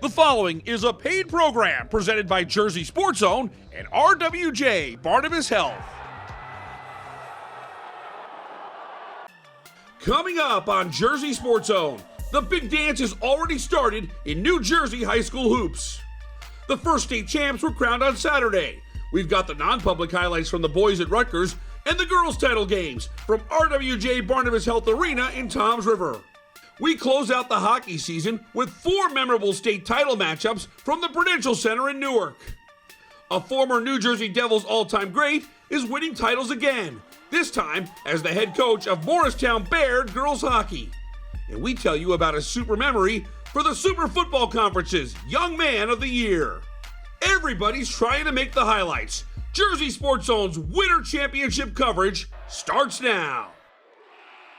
The following is a paid program presented by Jersey Sports Zone and RWJ Barnabas Health. Coming up on Jersey Sports Zone, the big dance has already started in New Jersey high school hoops. The first state champs were crowned on Saturday. We've got the non-public highlights from the boys at Rutgers and the girls' title games from RWJ Barnabas Health Arena in Toms River. We close out the hockey season with 4 memorable state title matchups from the Prudential Center in Newark. A former New Jersey Devils all-time great is winning titles again, this time as the head coach of Morristown Baird girls hockey. And we tell you about a super memory for the Super Football Conference's Young Man of the Year. Everybody's trying to make the highlights. Jersey Sports Zone's Winter Championship coverage starts now.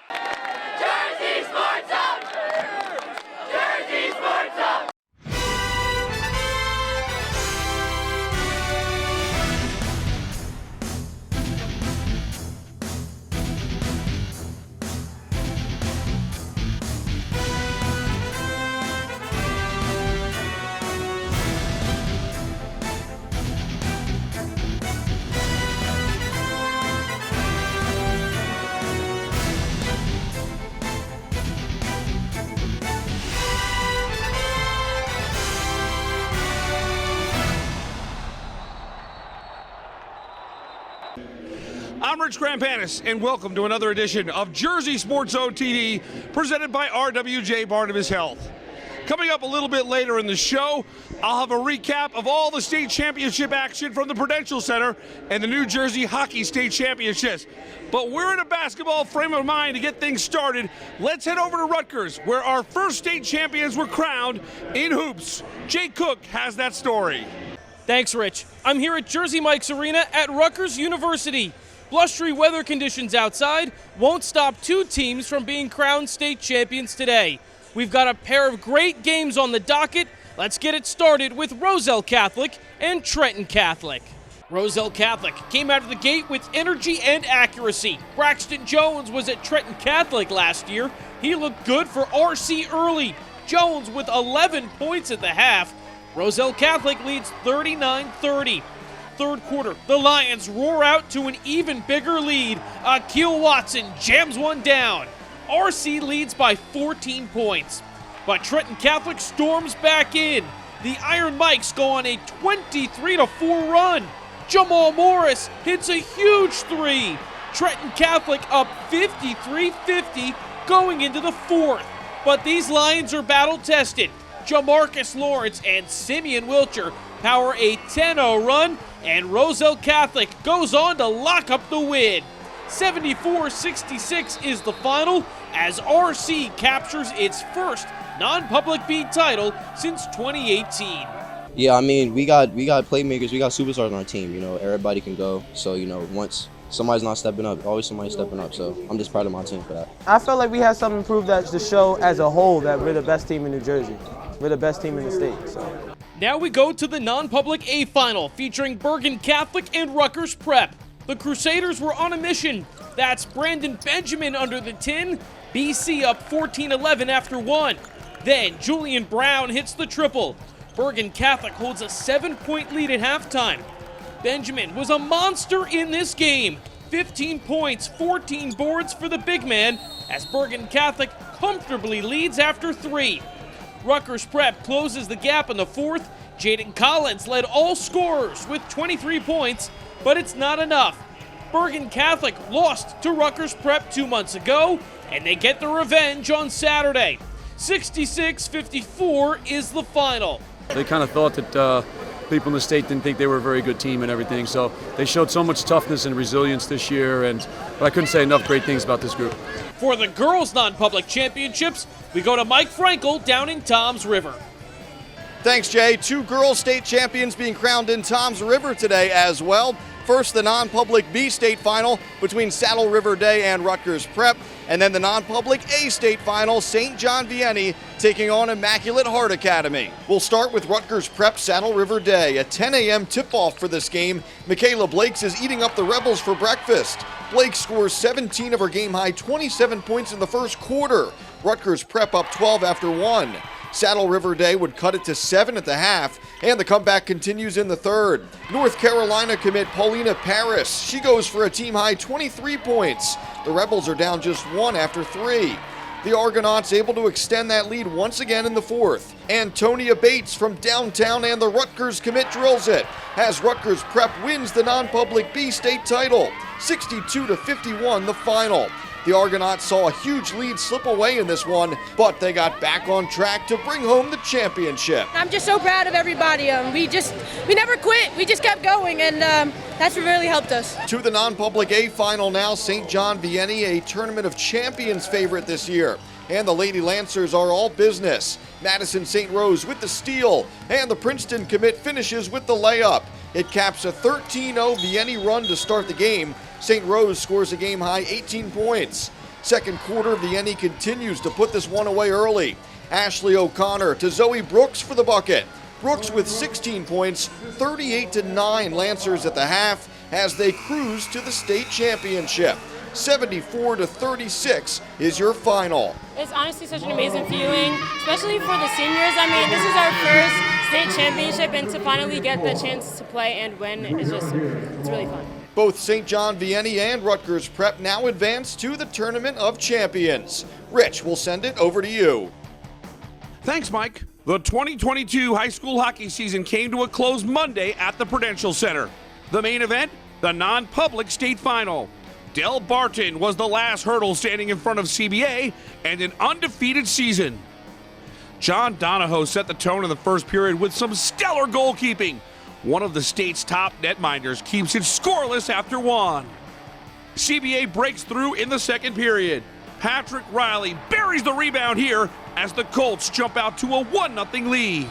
Jersey Sports Zone! Jersey Sports Zone! I'm Rich Krampanis, and welcome to another edition of Jersey Sports Zone TD, presented by RWJ Barnabas Health. Coming up a little bit later in the show, I'll have a recap of all the state championship action from the Prudential Center and the New Jersey Hockey State Championships. But we're in a basketball frame of mind to get things started. Let's head over to Rutgers, where our first state champions were crowned in hoops. Jay Cook has that story. Thanks, Rich. I'm here at Jersey Mike's Arena at Rutgers University. Blustery weather conditions outside won't stop 2 teams from being crowned state champions today. We've got a pair of great games on the docket. Let's get it started with Roselle Catholic and Trenton Catholic. Roselle Catholic came out of the gate with energy and accuracy. Braxton Jones was at Trenton Catholic last year. He looked good for RC early. Jones with 11 points at the half. Roselle Catholic leads 39-30. Third quarter, the Lions roar out to an even bigger lead. Akil Watson jams one down. RC leads by 14 points. But Trenton Catholic storms back in. The Iron Mikes go on a 23-4 run. Jamal Morris hits a huge 3. Trenton Catholic up 53-50 going into the 4th. But these Lions are battle-tested. Jamarcus Lawrence and Simeon Wilcher power a 10-0 run, and Roselle Catholic goes on to lock up the win. 74-66 is the final as RC captures its first non-public beat title since 2018. Yeah, I mean, we got playmakers, we got superstars on our team, you know, everybody can go. So, you know, once somebody's not stepping up, always somebody stepping up. So I'm just proud of my team for that. I felt like we had something to prove that to show as a whole that we're the best team in New Jersey. We're the best team in the state, so. Now we go to the non-public A final featuring Bergen Catholic and Rutgers Prep. The Crusaders were on a mission. That's Brandon Benjamin under the tin. BC up 14-11 after 1. Then Julian Brown hits the triple. Bergen Catholic holds a 7-point lead at halftime. Benjamin was a monster in this game. 15 points, 14 boards for the big man as Bergen Catholic comfortably leads after 3. Rutgers Prep closes the gap in the 4th. Jaden Collins led all scorers with 23 points, but it's not enough. Bergen Catholic lost to Rutgers Prep 2 months ago, and they get the revenge on Saturday. 66-54 is the final. They kind of thought that people in the state didn't think they were a very good team and everything, so they showed so much toughness and resilience this year, but I couldn't say enough great things about this group. For the girls' non-public championships, we go to Mike Frankel down in Toms River. Thanks, Jay. 2 girls state champions being crowned in Toms River today as well. First, the non-public B state final between Saddle River Day and Rutgers Prep, and then the non-public A state final, St. John Vianney taking on Immaculate Heart Academy. We'll start with Rutgers Prep Saddle River Day. A 10 a.m. tip-off for this game. Michaela Blakes is eating up the Rebels for breakfast. Blake scores 17 of her game-high 27 points in the first quarter. Rutgers Prep up 12 after 1. Saddle River Day would cut it to 7 at the half, and the comeback continues in the third. North Carolina commit Paulina Paris. She goes for a team-high 23 points. The Rebels are down just 1 after 3. The Argonauts able to extend that lead once again in the fourth. Antonia Bates from downtown and the Rutgers commit drills it, as Rutgers Prep wins the non-public B state title, 62-51 the final. The Argonauts saw a huge lead slip away in this one, but they got back on track to bring home the championship. I'm just so proud of everybody. We never quit. We just kept going, and that's what really helped us. To the non-public A final now, St. John Vianney, a Tournament of Champions favorite this year. And the Lady Lancers are all business. Madison St. Rose with the steal, and the Princeton commit finishes with the layup. It caps a 13-0 Vianney run to start the game. St. Rose scores a game-high 18 points. Second quarter, Vianney continues to put this one away early. Ashley O'Connor to Zoe Brooks for the bucket. Brooks with 16 points, 38-9 Lancers at the half as they cruise to the state championship. 74-36 is your final. It's honestly such an amazing feeling, especially for the seniors. I mean, this is our first state championship, and to finally get the chance to play and win is it's really fun. Both St. John Vianney and Rutgers Prep now advance to the Tournament of Champions. Rich, we'll send it over to you. Thanks, Mike. The 2022 high school hockey season came to a close Monday at the Prudential Center. The main event, the non-public state final. Del Barton was the last hurdle standing in front of CBA and an undefeated season. John Donahoe set the tone in the first period with some stellar goalkeeping. One of the state's top netminders keeps it scoreless after one. CBA breaks through in the second period. Patrick Riley buries the rebound here as the Colts jump out to a 1-0 lead.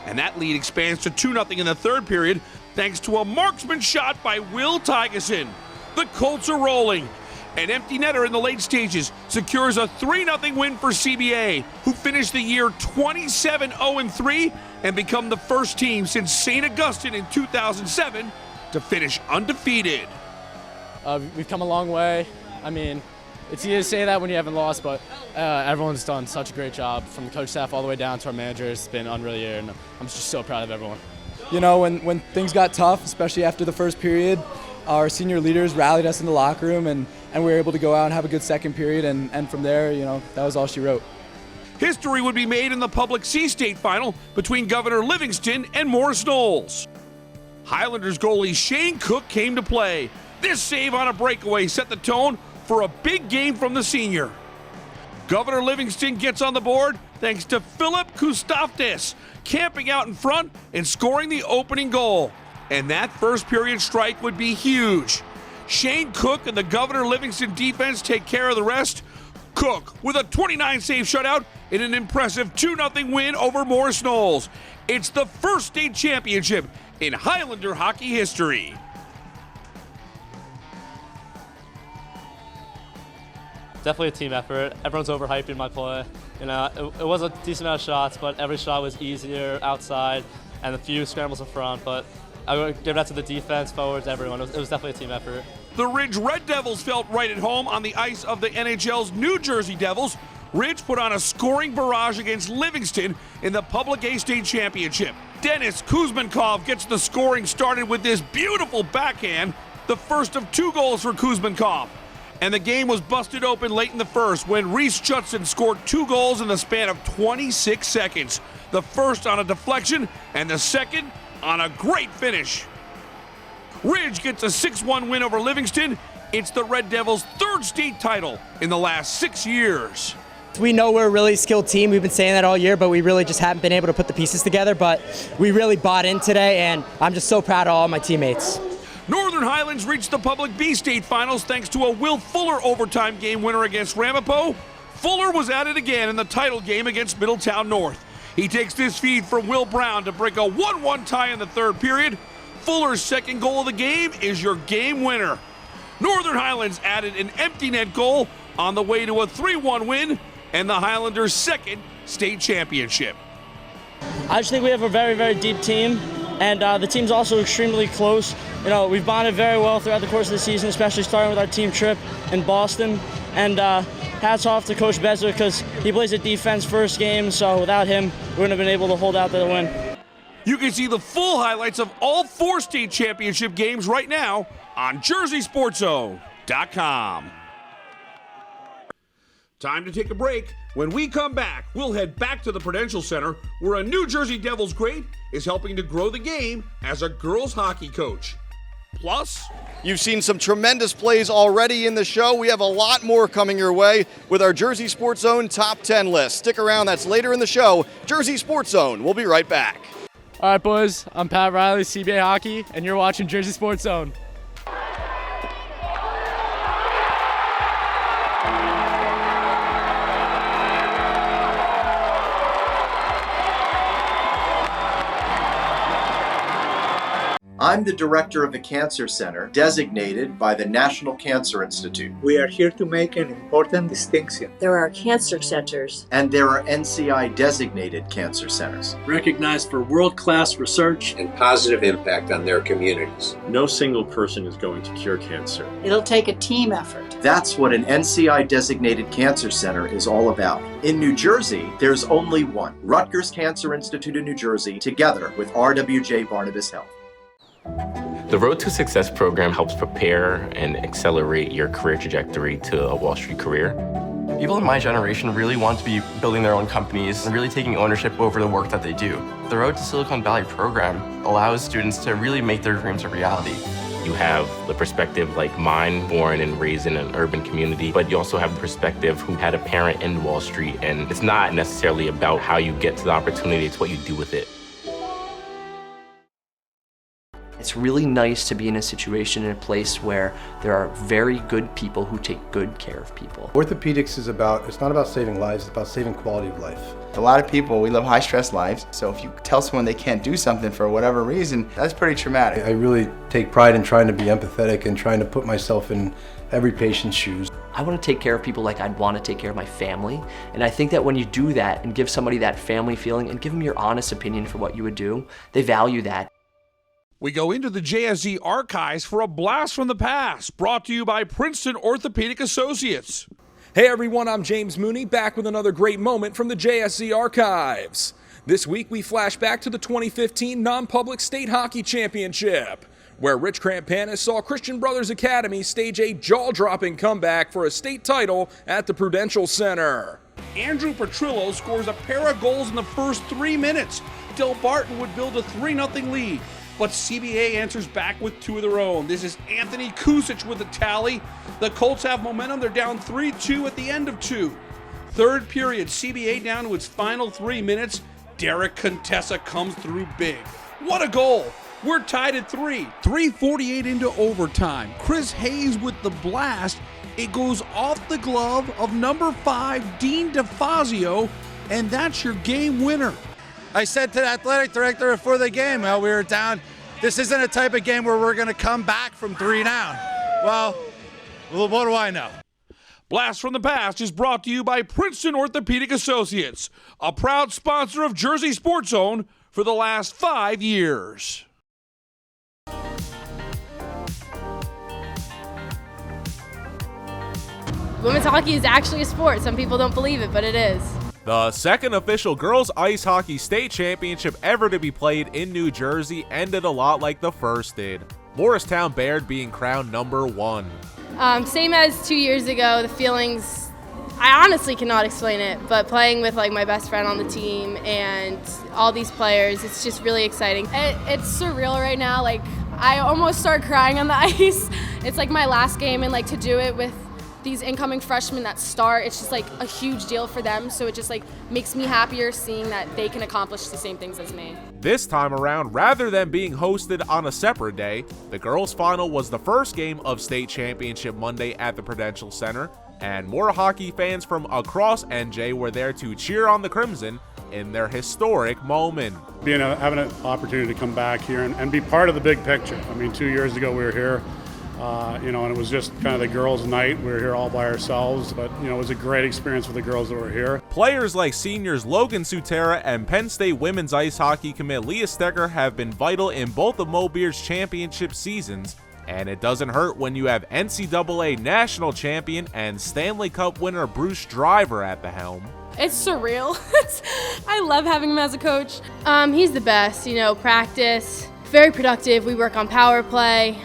And that lead expands to 2-0 in the third period thanks to a marksman shot by Will Tygeson. The Colts are rolling. An empty netter in the late stages secures a 3-0 win for CBA, who finished the year 27-0-3 and become the first team since St. Augustine in 2007 to finish undefeated. We've come a long way. I mean, it's easy to say that when you haven't lost, but everyone's done such a great job, from the coach staff all the way down to our managers. It's been an unreal year, and I'm just so proud of everyone. You know, when things got tough, especially after the first period, our senior leaders rallied us in the locker room, and we were able to go out and have a good second period, and from there, you know, that was all she wrote. History would be made in the public C state final between Governor Livingston and Morris Knowles. Highlanders goalie Shane Cook came to play. This save on a breakaway set the tone for a big game from the senior. Governor Livingston gets on the board thanks to Philip Kustaftis camping out in front and scoring the opening goal. And that first period strike would be huge. Shane Cook and the Governor Livingston defense take care of the rest. Cook with a 29-save shutout in an impressive 2-0 win over Morris Knowles. It's the first state championship in Highlander hockey history. Definitely a team effort. Everyone's overhyping my play. You know, it was a decent amount of shots, but every shot was easier outside and a few scrambles in front. But I would give that to the defense, forwards, everyone. It was definitely a team effort. The Ridge Red Devils felt right at home on the ice of the NHL's New Jersey Devils. Ridge put on a scoring barrage against Livingston in the Public A State Championship. Dennis Kuzmankov gets the scoring started with this beautiful backhand, the first of 2 goals for Kuzmankov. And the game was busted open late in the first when Reese Judson scored 2 goals in the span of 26 seconds. The first on a deflection and the second on a great finish. Ridge gets a 6-1 win over Livingston. It's the Red Devils' 3rd state title in the last 6 years. We know we're a really skilled team. We've been saying that all year, but we really just haven't been able to put the pieces together. But we really bought in today, and I'm just so proud of all my teammates. Northern Highlands reached the Public B State Finals thanks to a Will Fuller overtime game winner against Ramapo. Fuller was at it again in the title game against Middletown North. He takes this feed from Will Brown to break a 1-1 tie in the third period. Fuller's second goal of the game is your game winner. Northern Highlands added an empty net goal on the way to a 3-1 win and the Highlanders' 2nd state championship. I just think we have a very, very deep team. and the team's also extremely close. You know, we've bonded very well throughout the course of the season, especially starting with our team trip in Boston. And hats off to Coach Bezer because he plays a defense first game, so without him, we wouldn't have been able to hold out to the win. You can see the full highlights of all 4 state championship games right now on JerseySportsZone.com. Time to take a break. When we come back, we'll head back to the Prudential Center, where a New Jersey Devils great is helping to grow the game as a girls hockey coach. Plus, you've seen some tremendous plays already in the show. We have a lot more coming your way with our Jersey Sports Zone Top 10 list. Stick around, that's later in the show. Jersey Sports Zone, we'll be right back. All right, boys, I'm Pat Riley, CBA Hockey, and you're watching Jersey Sports Zone. I'm the director of the Cancer Center, designated by the National Cancer Institute. We are here to make an important distinction. There are cancer centers. And there are NCI-designated cancer centers. Recognized for world-class research and positive impact on their communities. No single person is going to cure cancer. It'll take a team effort. That's what an NCI-designated cancer center is all about. In New Jersey, there's only one. Rutgers Cancer Institute in New Jersey, together with RWJ Barnabas Health. The Road to Success program helps prepare and accelerate your career trajectory to a Wall Street career. People in my generation really want to be building their own companies and really taking ownership over the work that they do. The Road to Silicon Valley program allows students to really make their dreams a reality. You have the perspective like mine, born and raised in an urban community, but you also have the perspective who had a parent in Wall Street, and it's not necessarily about how you get to the opportunity, it's what you do with it. It's really nice to be in a situation, in a place where there are very good people who take good care of people. Orthopedics is it's not about saving lives, it's about saving quality of life. A lot of people, we live high stress lives, so if you tell someone they can't do something for whatever reason, that's pretty traumatic. I really take pride in trying to be empathetic and trying to put myself in every patient's shoes. I want to take care of people like I'd want to take care of my family, and I think that when you do that and give somebody that family feeling and give them your honest opinion for what you would do, they value that. we go into the JSZ archives for a blast from the past, brought to you by Princeton Orthopedic Associates. Hey everyone, I'm James Mooney, back with another great moment from the JSZ archives. This week we flash back to the 2015 non-public state hockey championship, where Rich Krampanis saw Christian Brothers Academy stage a jaw-dropping comeback for a state title at the Prudential Center. Andrew Petrillo scores a pair of goals in the first 3 minutes. Del Barton would build a 3-0 lead, but CBA answers back with two of their own. This is Anthony Kusic with the tally. The Colts have momentum. They're down 3-2 at the end of two. Third period, CBA down to its final 3 minutes. Derek Contessa comes through big. What a goal! We're tied at 3:48 into overtime. Chris Hayes with the blast. It goes off the glove of number 5, Dean DeFazio, and that's your game winner. I said to the athletic director before the game, well, we were down. This isn't a type of game where we're going to come back from 3 down. Well, what do I know? Blast from the Past is brought to you by Princeton Orthopedic Associates, a proud sponsor of Jersey Sports Zone for the last 5 years. Women's hockey is actually a sport. Some people don't believe it, but it is. The second official girls ice hockey state championship ever to be played in New Jersey ended a lot like the first did. Morristown Baird being crowned number 1. Same as 2 years ago, the feelings, I honestly cannot explain it, but playing with like my best friend on the team and all these players, it's just really exciting. It's surreal right now. Like, I almost start crying on the ice. It's like my last game, and like to do it with these incoming freshmen that start, it's just like a huge deal for them. So it just like makes me happier seeing that they can accomplish the same things as me. This time around, rather than being hosted on a separate day, the girls' final was the first game of state championship Monday at the Prudential Center, and more hockey fans from across NJ were there to cheer on the Crimson in their historic moment. Having an opportunity to come back here and be part of the big picture. I mean, 2 years ago we were here And it was just kind of the girls' night. We were here all by ourselves, but, it was a great experience for the girls that were here. Players like seniors Logan Sutera and Penn State women's ice hockey commit Leah Stecker have been vital in both of Mo Beer's championship seasons, and it doesn't hurt when you have NCAA national champion and Stanley Cup winner Bruce Driver at the helm. It's surreal. I love having him as a coach. He's the best, practice. Very productive. We work on power play,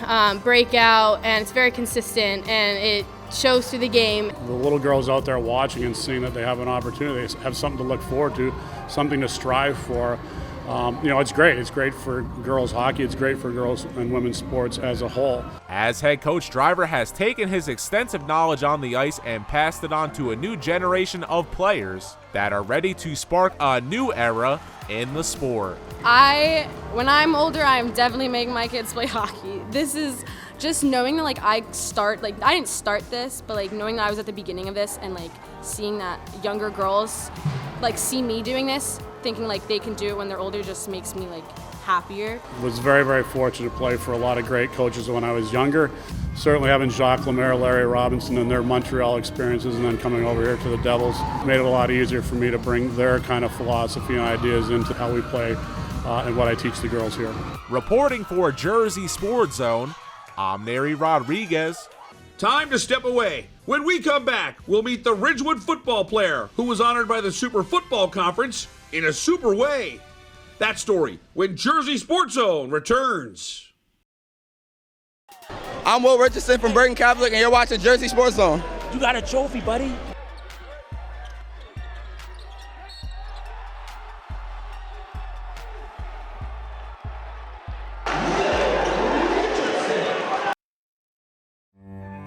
breakout, and it's very consistent, and it shows through the game. The little girls out there watching and seeing that they have an opportunity, they have something to look forward to, something to strive for. It's great. It's great for girls hockey. It's great for girls and women's sports as a whole. As head coach, Driver has taken his extensive knowledge on the ice and passed it on to a new generation of players that are ready to spark a new era in the sport. When I'm older, I'm definitely making my kids play hockey. This is just knowing that I didn't start this, but knowing that I was at the beginning of this and seeing that younger girls see me doing this, thinking they can do it when they're older, just makes me happier. Was very, very fortunate to play for a lot of great coaches when I was younger. Certainly having Jacques Lemaire, Larry Robinson, and their Montreal experiences, and then coming over here to the Devils made it a lot easier for me to bring their kind of philosophy and ideas into how we play and what I teach the girls here. Reporting for Jersey Sports Zone, I'm Neri Rodriguez. Time to step away. When we come back, we'll meet the Ridgewood football player who was honored by the Super Football Conference in a super way. That story when Jersey Sports Zone returns. I'm Will Richardson from Bergen Catholic, and you're watching Jersey Sports Zone. You got a trophy, buddy.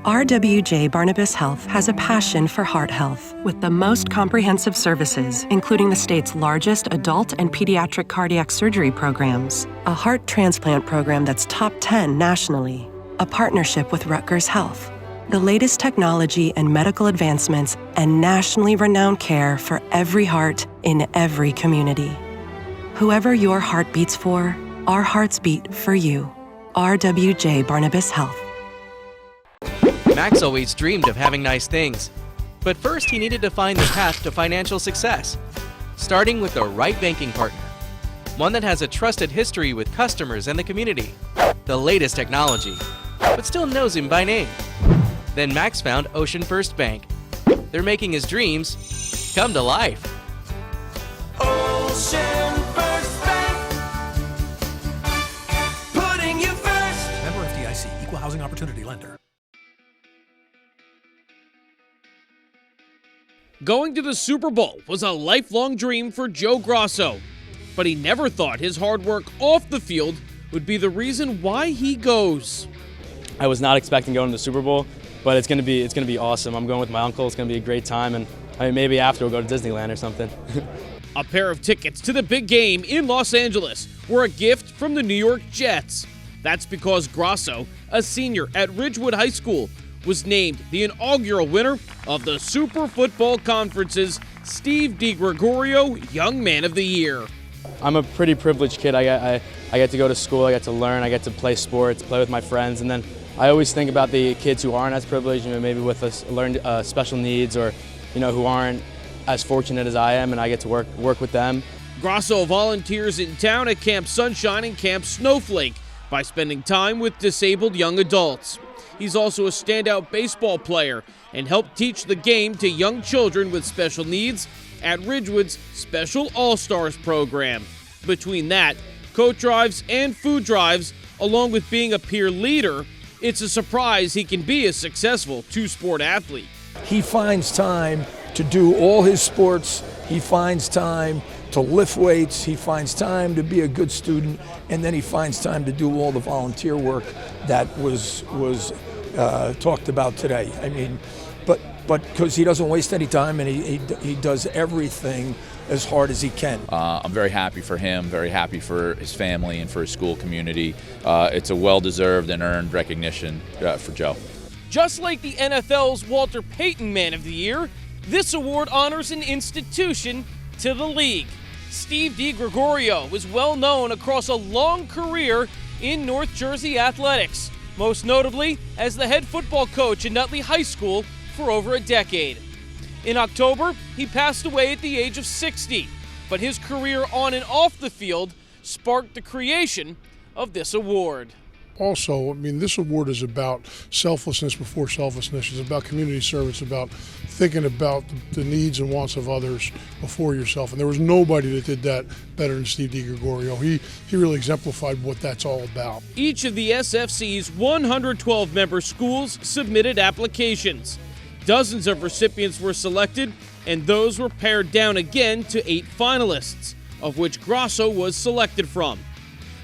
RWJ Barnabas Health has a passion for heart health with the most comprehensive services, including the state's largest adult and pediatric cardiac surgery programs, a heart transplant program that's top 10 nationally, a partnership with Rutgers Health, the latest technology and medical advancements, and nationally renowned care for every heart in every community. Whoever your heart beats for, our hearts beat for you. RWJ Barnabas Health. Max always dreamed of having nice things, but first he needed to find the path to financial success, starting with the right banking partner, one that has a trusted history with customers and the community, the latest technology, but still knows him by name. Then Max found Ocean First Bank. They're making his dreams come to life. Ocean First Bank, putting you first. Member FDIC, Equal Housing Opportunity Lender. Going to the Super Bowl was a lifelong dream for Joe Grosso, but he never thought his hard work off the field would be the reason why he goes. I was not expecting going to the Super Bowl, but it's gonna be awesome. I'm going with my uncle. It's gonna be a great time, and maybe after we'll go to Disneyland or something. A pair of tickets to the big game in Los Angeles were a gift from the New York Jets. That's because Grosso, a senior at Ridgewood High School, was named the inaugural winner of the Super Football Conference's Steve D Gregorio Young Man of the Year. I'm a pretty privileged kid. I get to go to school, I get to learn, I get to play sports, play with my friends, and then I always think about the kids who aren't as privileged, maybe with special needs, or who aren't as fortunate as I am, and I get to work with them. Grosso volunteers in town at Camp Sunshine and Camp Snowflake by spending time with disabled young adults. He's also a standout baseball player and helped teach the game to young children with special needs at Ridgewood's Special All-Stars program. Between that, coat drives and food drives, along with being a peer leader, it's a surprise he can be a successful two-sport athlete. He finds time to do all his sports. He finds time to lift weights. He finds time to be a good student, and then he finds time to do all the volunteer work that was talked about today. But because he doesn't waste any time, and he does everything as hard as he can. I'm very happy for him, very happy for his family and for his school community. It's a well-deserved and earned recognition for Joe. Just like the NFL's Walter Payton Man of the Year, this award honors an institution to the league. Steve D Gregorio was well known across a long career in North Jersey athletics. most notably as the head football coach at Nutley High School for over a decade. In October, he passed away at the age of 60, but his career on and off the field sparked the creation of this award. Also, this award is about selflessness before selfishness. It's about community service, about thinking about the needs and wants of others before yourself. And there was nobody that did that better than Steve D Gregorio. He really exemplified what that's all about. Each of the SFC's 112 member schools submitted applications. Dozens of recipients were selected, and those were pared down again to 8 finalists, of which Grosso was selected from.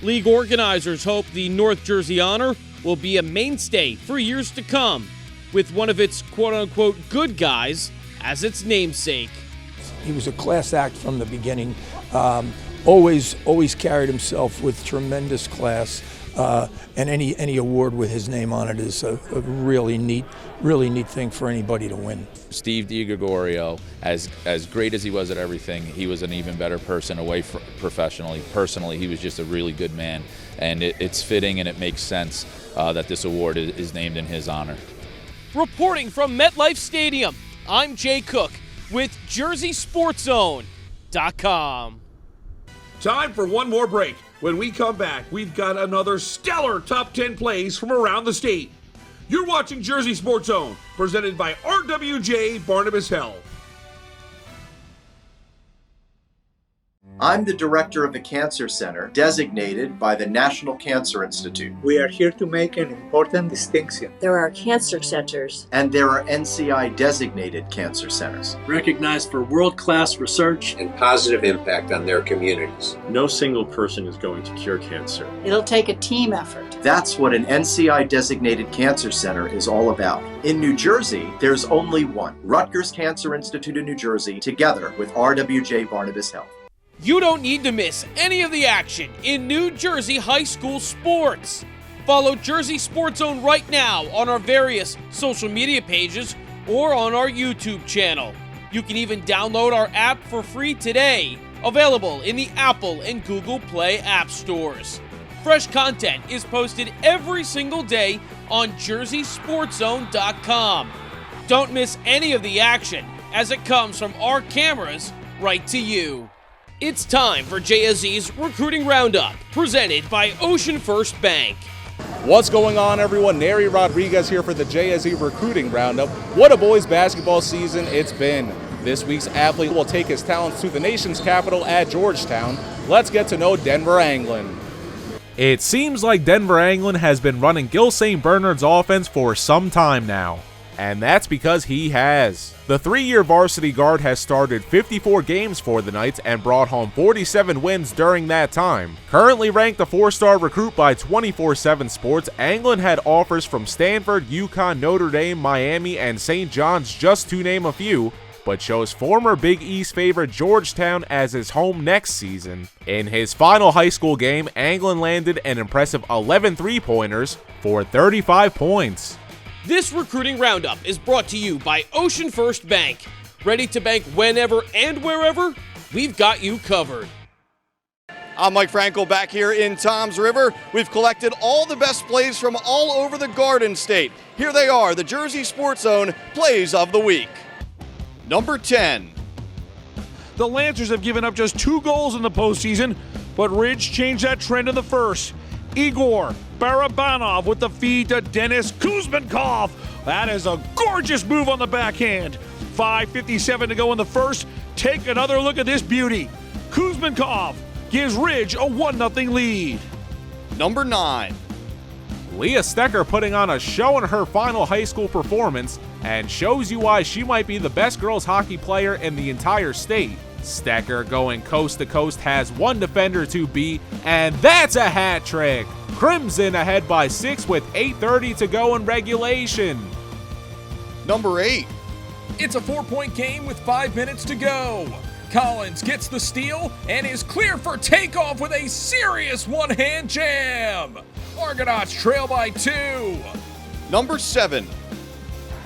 League organizers hope the North Jersey honor will be a mainstay for years to come, with one of its quote-unquote good guys as its namesake. He was a class act from the beginning, always carried himself with tremendous class, and any award with his name on it is a really neat thing for anybody to win. Steve D Gregorio, as great as he was at everything, he was an even better person away professionally. Personally, he was just a really good man, and it's fitting and it makes sense that this award is named in his honor. Reporting from MetLife Stadium, I'm Jay Cook with JerseySportsZone.com. Time for one more break. When we come back, we've got another stellar top 10 plays from around the state. You're watching Jersey Sports Zone, presented by RWJ Barnabas Health. I'm the director of the Cancer Center, designated by the National Cancer Institute. We are here to make an important distinction. There are cancer centers. And there are NCI-designated cancer centers. Recognized for world-class research and positive impact on their communities. No single person is going to cure cancer. It'll take a team effort. That's what an NCI-designated cancer center is all about. In New Jersey, there's only one, Rutgers Cancer Institute in New Jersey, together with RWJ Barnabas Health. You don't need to miss any of the action in New Jersey high school sports. Follow Jersey Sports Zone right now on our various social media pages or on our YouTube channel. You can even download our app for free today, available in the Apple and Google Play app stores. Fresh content is posted every single day on JerseySportsZone.com. Don't miss any of the action as it comes from our cameras right to you. It's time for JSZ's Recruiting Roundup, presented by Ocean First Bank. What's going on, everyone? Neri Rodriguez here for the JSZ Recruiting Roundup. What a boys basketball season it's been. This week's athlete will take his talents to the nation's capital at Georgetown. Let's get to know Denver Anglin. It seems like Denver Anglin has been running Gil St. Bernard's offense for some time now. And that's because he has. The 3-year varsity guard has started 54 games for the Knights and brought home 47 wins during that time. Currently ranked a 4-star recruit by 24/7 Sports, Anglin had offers from Stanford, UConn, Notre Dame, Miami, and St. John's, just to name a few, but chose former Big East favorite Georgetown as his home next season. In his final high school game, Anglin landed an impressive 11 3-pointers for 35 points. This recruiting roundup is brought to you by Ocean First Bank. Ready to bank whenever and wherever? We've got you covered. I'm Mike Frankel back here in Toms River. We've collected all the best plays from all over the Garden State. Here they are, the Jersey Sports Zone Plays of the Week. Number 10. The Lancers have given up just 2 goals in the postseason, but Ridge changed that trend in the first. Igor Barabanov with the feed to Denis Kuzmenkov. That is a gorgeous move on the backhand. 5:57 to go in the first. Take another look at this beauty. Kuzmenkov gives Ridge a 1-0 lead. Number 9. Leah Stecker putting on a show in her final high school performance and shows you why she might be the best girls hockey player in the entire state. Stecker going coast to coast has one defender to beat, and that's a hat trick. Crimson ahead by 6 with 8:30 to go in regulation. Number 8. It's a 4-point game with 5 minutes to go. Collins gets the steal and is clear for takeoff with a serious one-hand jam. Argonauts trail by 2. Number 7.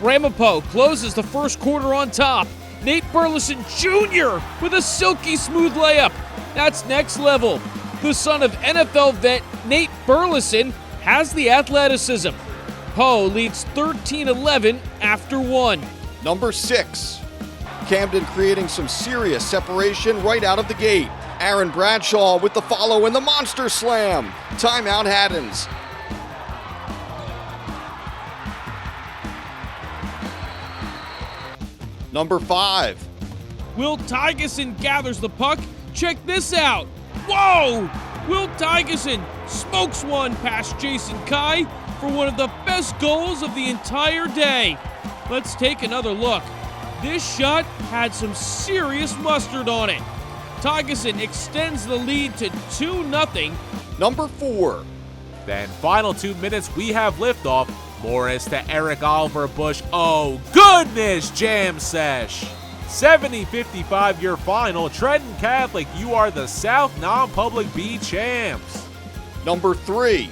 Ramapo closes the first quarter on top. Nate Burleson Jr. with a silky smooth layup. That's next level. The son of NFL vet Nate Burleson has the athleticism. Poe leads 13-11 after 1. Number 6. Camden creating some serious separation right out of the gate. Aaron Bradshaw with the follow and the monster slam. Timeout Haddons. Number 5. Will Tygeson gathers the puck. Check this out. Whoa! Will Tygeson smokes one past Jason Kai for one of the best goals of the entire day. Let's take another look. This shot had some serious mustard on it. Tygeson extends the lead to 2-0. Number 4. Then final 2 minutes, we have liftoff. Morris to Eric Oliver Bush. Oh goodness, jam sesh. 70-55 your final. Trenton Catholic, you are the South Non-Public B champs. Number 3.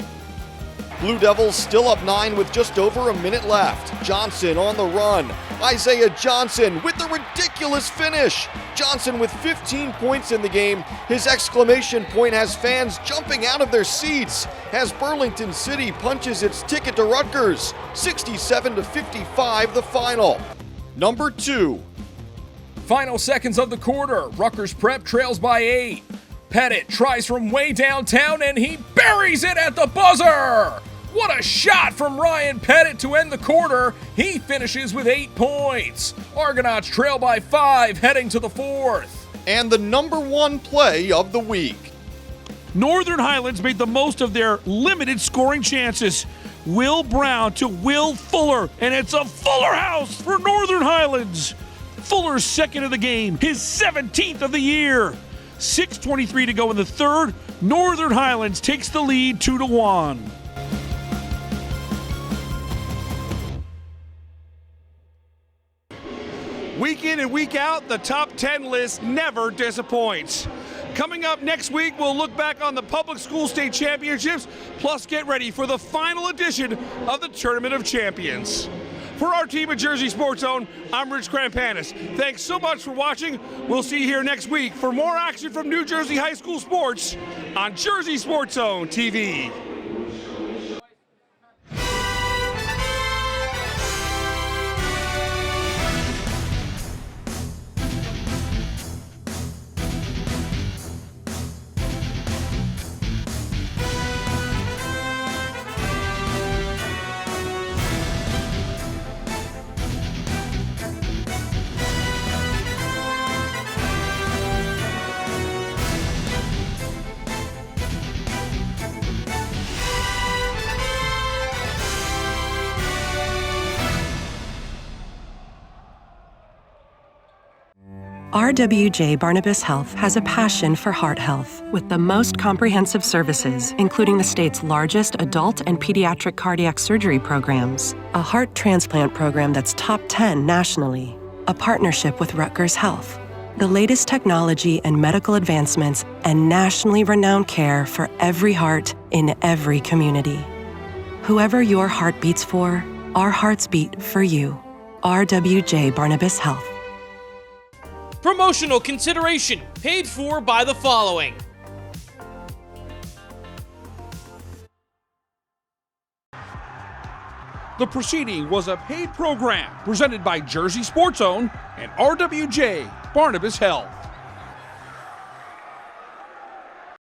Blue Devils still up 9 with just over a minute left. Johnson on the run. Isaiah Johnson with the ridiculous finish. Johnson with 15 points in the game. His exclamation point has fans jumping out of their seats as Burlington City punches its ticket to Rutgers. 67-55 the final. Number 2. Final seconds of the quarter. Rutgers Prep trails by 8. Pettit tries from way downtown and he buries it at the buzzer. What a shot from Ryan Pettit to end the quarter. He finishes with 8 points. Argonauts trail by 5 heading to the 4th. And the number 1 play of the week. Northern Highlands made the most of their limited scoring chances. Will Brown to Will Fuller, and it's a Fuller house for Northern Highlands. Fuller's second of the game, his 17th of the year. 6:23 to go in the third. Northern Highlands takes the lead 2-1. Week in and week out, the top 10 list never disappoints. Coming up next week, we'll look back on the Public School State Championships, plus get ready for the final edition of the Tournament of Champions. For our team at Jersey Sports Zone, I'm Rich Krampanis. Thanks so much for watching. We'll see you here next week for more action from New Jersey high school sports on Jersey Sports Zone TV. RWJ Barnabas Health has a passion for heart health with the most comprehensive services, including the state's largest adult and pediatric cardiac surgery programs, a heart transplant program that's top 10 nationally, a partnership with Rutgers Health, the latest technology and medical advancements, and nationally renowned care for every heart in every community. Whoever your heart beats for, our hearts beat for you. RWJ Barnabas Health. Promotional consideration paid for by the following. The proceeding was a paid program presented by Jersey Sports Zone and RWJ Barnabas Health.